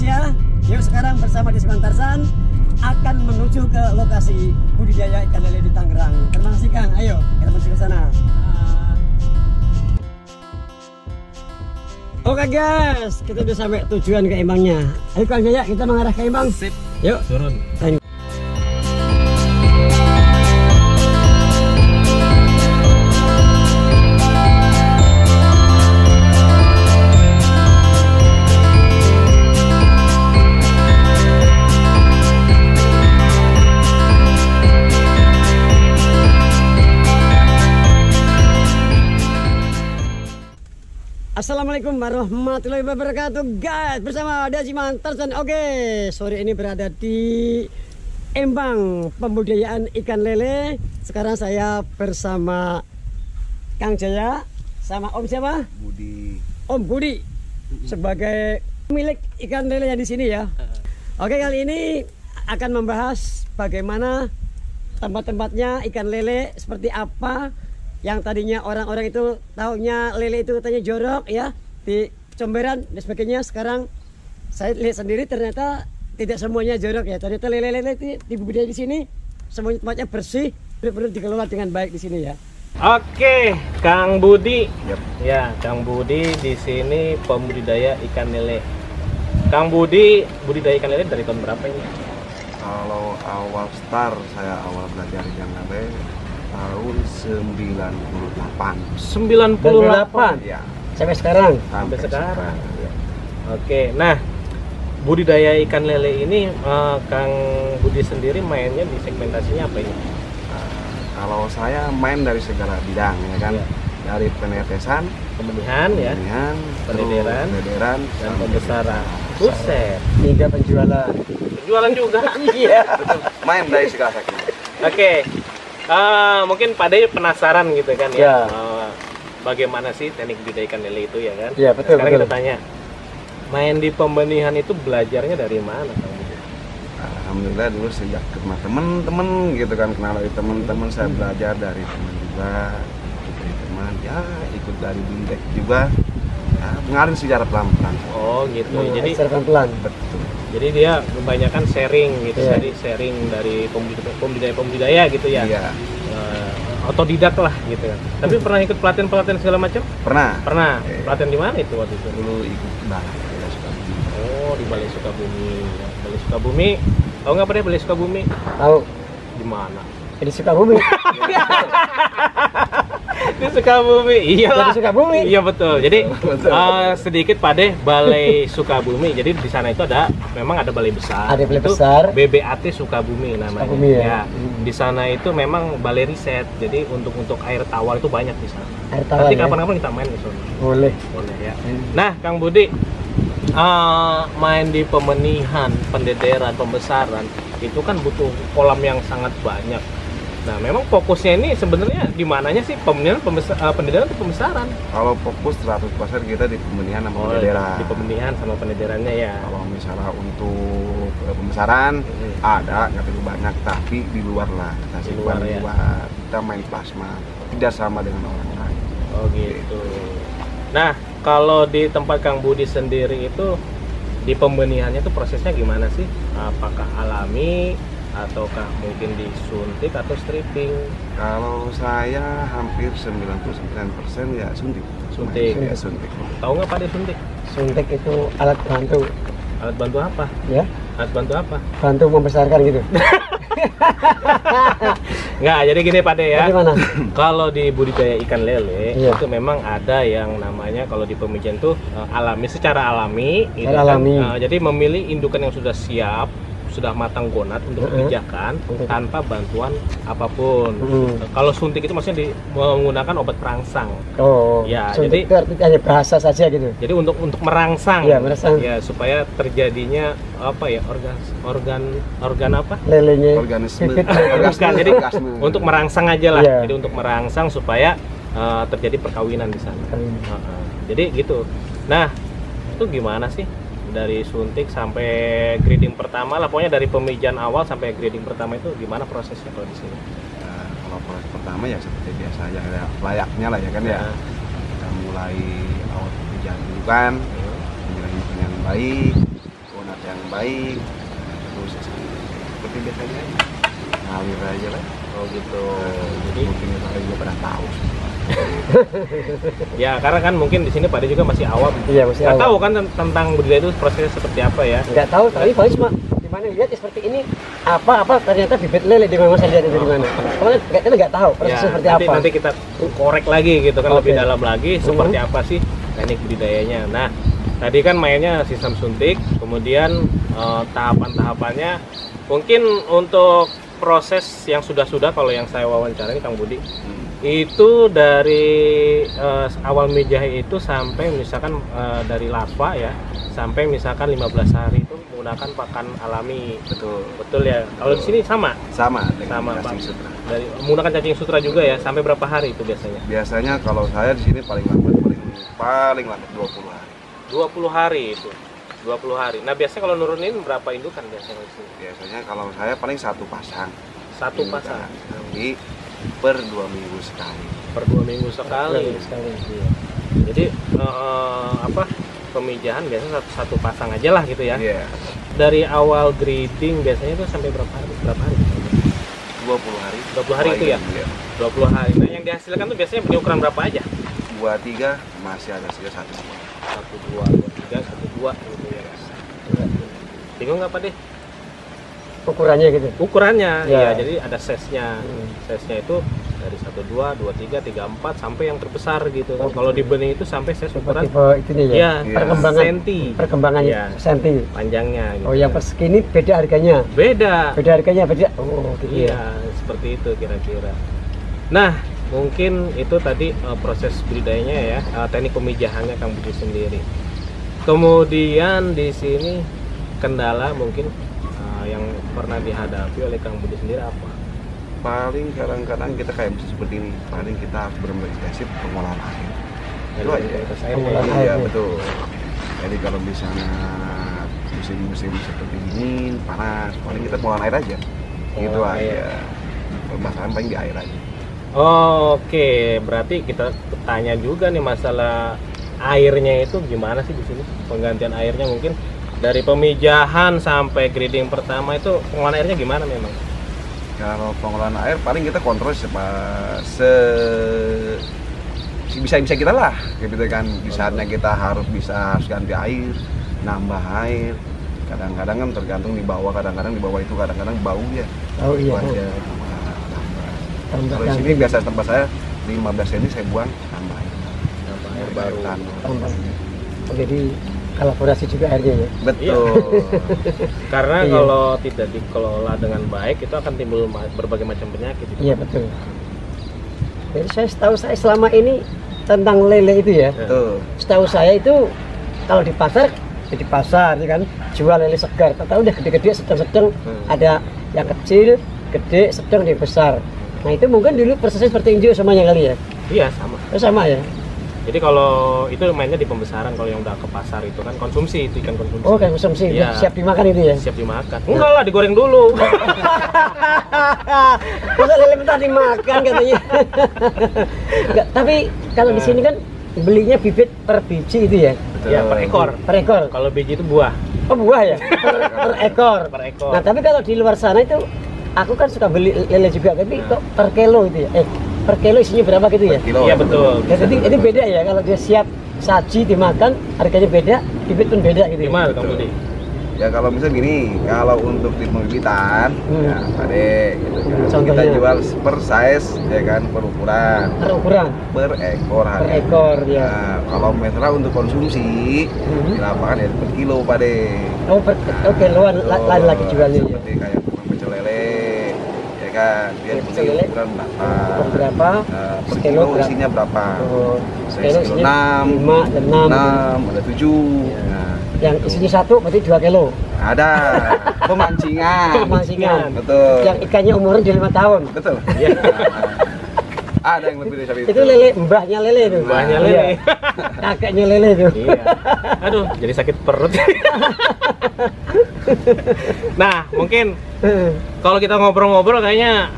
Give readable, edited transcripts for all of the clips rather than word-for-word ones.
Indonesia. Yuk sekarang bersama Desman Tarsan akan menuju ke lokasi budidaya ikan lele di Tangerang. Terima kasih Kang, ayo kita menuju ke sana. Oke guys, kita udah sampai tujuan ke Embangnya. Ayo Kang Jaya, kita mengarah ke Embang. Sip. Yuk Turun. Assalamualaikum warahmatullahi wabarakatuh guys, bersama Desman Tarsan. Oke, sore ini berada di Embang pembudidayaan ikan lele. Sekarang saya bersama Kang Jaya sama Om siapa? Budi. Om Budi sebagai pemilik ikan lele yang di sini ya. Oke, kali ini akan membahas bagaimana tempat-tempatnya ikan lele seperti apa. Yang tadinya orang-orang itu taunya lele itu katanya jorok ya di comberan dan sebagainya. Sekarang saya lihat sendiri ternyata tidak semuanya jorok ya. Ternyata lele-lele itu dibudidaya di sini semuanya tempatnya bersih, benar-benar dikelola dengan baik di sini ya. Oke, Kang Budi. Yep. Ya, Kang Budi di sini pembudidaya ikan lele. Kang Budi budidaya ikan lele dari tahun berapa ini? Kalau awal saya belajar ikan lele tahun 98. 98. Ya, Sampai sekarang. Sampai sekarang. Oke, nah budidaya ikan lele ini Kang Budi sendiri mainnya di segmentasinya apa ini? kalau saya main dari segala bidang ya kan. Ya. Dari penetesan, Pembenihan ya, penederan, dan dan pembesaran. Buset, Hingga penjualan. jualan juga. Iya. main dari segala sektor. Oke, mungkin Pak De penasaran gitu kan Ya. ya, bagaimana sih teknik budidaya ikan lele itu ya kan? Iya, betul, Sekarang betul. kita tanya, main di pembenihan itu belajarnya dari mana Kang Budi? Alhamdulillah dulu sejak kenal temen-temen gitu kan, kenal dari temen-temen, saya belajar dari temen juga, ikut dari teman, ya ikut dari bindek juga, ya mengalir sejarah pelan-pelan. Oh gitu, jadi secara pelan-pelan. Betul. jadi dia kebanyakan sharing gitu, Iya. jadi sharing dari pembudidaya gitu ya, Iya, otodidak lah gitu kan. Tapi pernah ikut pelatihan segala macam? pernah. Pernah. Iya. Pelatihan di mana itu waktu itu? Dulu ikut balap ya, Sukabumi. Oh, di Balai Sukabumi. Ya, Balai Sukabumi. Tahu nggak Pak De Balai Sukabumi? Tahu. Di mana? Di Sukabumi. Di Sukabumi, iyalah. Di Sukabumi. Iya betul. Jadi Betul. sedikit Pak De, Balai Sukabumi. Jadi di sana itu memang ada balai besar. Ada balai Itu besar. BBAT Sukabumi namanya. Sukabumi ya. Di sana itu memang balai riset. Jadi untuk air tawar itu banyak di sana. Air tawar Nanti ya? kapan-kapan kita main ke sana. Boleh. Boleh ya. Nah, Kang Budi, main di pemenihan, pendederan, pembesaran itu kan butuh kolam yang sangat banyak. Nah, memang fokusnya ini sebenarnya di mananya sih, pemenihan, pendederan atau pembesaran? Kalau fokus 100% kita di pembenihan sama pendederan. Di pemenihan sama pendederannya ya. Kalau misalnya untuk pembesaran ada nggak terlalu banyak, tapi di luar lah kita Di simpan luar di ya. luar. Kita main plasma, tidak sama dengan orang lain. Oh gitu. Nah, kalau di tempat Kang Budi sendiri itu di pembenihannya itu prosesnya gimana sih? Apakah alami ataukah mungkin disuntik atau stripping? Kalau saya hampir 99% ya suntik. Suntik. Ya, suntik. Tahu nggak Pak De suntik? Suntik itu alat bantu Alat bantu apa? ya, Alat bantu apa? bantu membesarkan gitu. Nggak, jadi gini Pak De ya. Bagaimana? Kalau di budidaya ikan lele Iya. itu memang ada yang namanya kalau di pemijahan tuh alami, secara alami. gitu Secara kan. alami. Jadi memilih indukan yang sudah siap, sudah matang gonat untuk dipijakan Untuk- tanpa bantuan apapun. Hmm. Kalau suntik itu maksudnya menggunakan obat perangsang. Oh, Ya, suntik jadi- itu artinya hanya bahasa saja gitu. Jadi untuk merangsang, Iya, merangsang. ya supaya terjadinya apa ya organ apa? Lelenya. Organisme. Bukan, jadi untuk merangsang aja lah. Iya. Jadi untuk merangsang supaya terjadi perkawinan di sana. Jadi gitu. Nah, itu gimana sih dari suntik sampai grading pertama lah, pokoknya dari pemijahan awal sampai grading pertama itu gimana prosesnya kalau di sini? Nah, kalau proses pertama ya seperti biasa aja, ya, layaknya lah ya kan ya. Kita mulai awal pemijahan dulu kan, penyerahan yang baik, yang baik, terus seperti biasanya ngalir aja lah. Oh gitu. Jadi mungkin kalian juga pada tahu. Ya karena kan mungkin di sini Pak De juga masih awam. Iya, masih Nggak awam. tahu kan tentang budidaya itu prosesnya seperti apa ya. Nggak tahu, tapi paling cuma di mana lihat ya seperti ini apa ternyata bibit lele di mana saya lihat itu di mana. Soalnya kita nggak tahu prosesnya seperti nanti, apa. nanti kita korek lagi gitu kan, lebih Oke. dalam lagi seperti apa sih teknik budidayanya. Nah tadi kan mainnya sistem suntik, kemudian tahapan-tahapannya mungkin untuk proses yang sudah kalau yang saya wawancara ini Kang Budi itu dari awal menjahit itu sampai misalkan dari larva ya sampai misalkan 15 hari itu menggunakan pakan alami. Betul ya. Kalau di sini sama dengan Pak. cacing sutra. Dari menggunakan cacing sutra juga ya, sampai berapa hari itu biasanya? Biasanya kalau saya di sini paling lambat 20 hari. 20 hari itu. 20 hari. Nah, biasanya kalau nurunin berapa indukan biasanya di sini? Biasanya kalau saya paling satu pasang. Satu Indukan. pasang. Tapi per 2 minggu sekali. Per 2 minggu sekali. Iya. Jadi pemijahan biasanya satu pasang aja lah gitu ya. Iya. Dari awal breeding biasanya itu sampai berapa hari? 20 hari. 20 hari itu ya? Iya. 20 hari. Nah, yang dihasilkan tuh biasanya punya ukuran berapa aja? 2-3 masih ada sisa 1. 1, 2, 3, 1, 2 gitu ya. Bingung nggak Pak De? Ukurannya gitu. Ukurannya, Ya. ya, jadi ada size-nya. Size-nya itu dari 1, 2, 2, 3, 3, 4 sampai yang terbesar gitu. Oh, Kalau di benih itu sampai size ukuran Tipe itunya ya. ya, Iya. senti Perkembangannya Ya. senti. panjangnya gitu. Oh, yang persegini beda harganya. Beda. Beda. Oh, gitu ya. Iya, seperti itu kira-kira. Nah, mungkin itu tadi proses budidayanya ya, teknik pemijahannya Kang Budi sendiri. Kemudian di sini kendala mungkin yang pernah dihadapi oleh Kang Budi sendiri apa? Paling kadang-kadang kita kayak bisa seperti ini. Paling kita harus benar-benar intensif pengolahan air. Itu aja. Kualitas airnya Pengolahan ya. air. Iya, betul. Jadi kalau misalnya musim-musim seperti dingin, panas, paling kita pengolahan air aja. Gitu Pengolahan aja. Permasalahan paling di air aja. Oke, berarti kita tanya juga nih masalah airnya itu gimana sih di sini? Penggantian airnya mungkin dari pemijahan sampai grading pertama itu pengolahan airnya gimana memang? Kalau pengolahan air paling kita kontrol bisa kita lah, gitu kan. Di saatnya kita harus ganti air, nambah air. Kadang-kadang kan tergantung di bawah, kadang-kadang di bawah itu kadang-kadang bau ya. Oh iya. Itu aja, nambah. Kalau di sini biasa tempat saya 15 cm saya buang tambah air. Nambah air baru. Tambah. Oh, jadi kolaborasi juga airnya ya. Betul. Karena Iya. kalau tidak dikelola dengan baik itu akan timbul berbagai macam penyakit. Iya, betul. Jadi setahu saya selama ini tentang lele itu ya. Betul. Setahu saya itu kalau di pasar ya kan jual lele segar. Tahu udah gede-gede sedang-sedang ada yang kecil, gede, sedang, dan besar. Nah itu mungkin dulu prosesnya seperti injo semuanya kali ya. Iya sama. Oh, sama ya. Jadi kalau itu mainnya di pembesaran, kalau yang udah ke pasar itu kan konsumsi, itu ikan konsumsi. Oh kayak konsumsi, Iya. siap dimakan itu ya. Siap dimakan. Enggak lah, digoreng dulu. Masa lele mentah dimakan katanya. Nggak, tapi kalau di sini kan belinya bibit per biji itu ya. Ya, per ekor. Per ekor. Kalau biji itu buah. Oh buah ya. Per ekor. Per ekor. Nah tapi kalau di luar sana itu aku kan suka beli lele juga, tapi kok per kilo itu ya. Per kilo isinya berapa gitu ya? Kilo. Iya betul. Ya, jadi ini beda ya, kalau dia siap saji dimakan harganya beda, bibit pun beda gitu. Gimana Kang Budi? Ya kalau misalnya gini, kalau untuk di pembibitan, ya Pade, gitu kan. Contohnya? Kita jual per size, ya kan, per ukuran, Per ukuran, per ekor per harga. ekor ya. Nah, kalau misalnya untuk konsumsi, di lapangan ya per kilo Pade. Oh, kiloan lain lagi jualnya ya. Seperti kayak tukang pecel lele, ya kan, dia Pecel beli lele? ukuran berapa, Berapa? per Sekilo kilo berapa? isinya berapa. Oh, Sekilo isinya 6, 5 dan 6. 6, ada 7. Nah, Yang isinya satu berarti 2 kilo. ada pemancingan. Pemancingan. Betul. Yang ikannya umurnya di 5 tahun. Betul. Iya. Ada yang lebih dari itu. Itu lele, mbahnya lele itu. Mbahnya Iya. lele. Kakeknya lele itu. Iya. Aduh, jadi sakit perut. Nah, mungkin kalau kita ngobrol-ngobrol kayaknya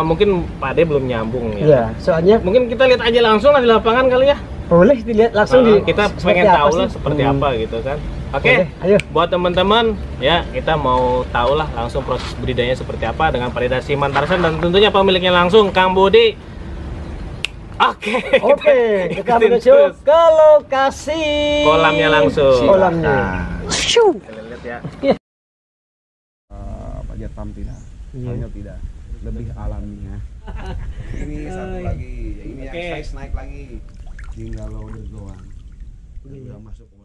mungkin Pak De belum nyambung ya. Iya, soalnya Mungkin kita lihat aja langsung lah di lapangan kali ya. boleh dilihat langsung di Kita seperti pengen apa tahu sih? lah seperti apa gitu kan. Oke, ayo. buat teman-teman ya kita mau tahu lah langsung proses budidayanya seperti apa dengan Parida Simantarsan dan tentunya pemiliknya langsung Kang Budi. Oke, Kita menuju ke lokasi kolamnya langsung. Kolamnya. Kita lihat ya. Pak Jatam tidak, Iya. hanya tidak lebih alami ya. Ini satu lagi, ini Oke. yang size naik lagi, tinggal loader doang. Udah masuk.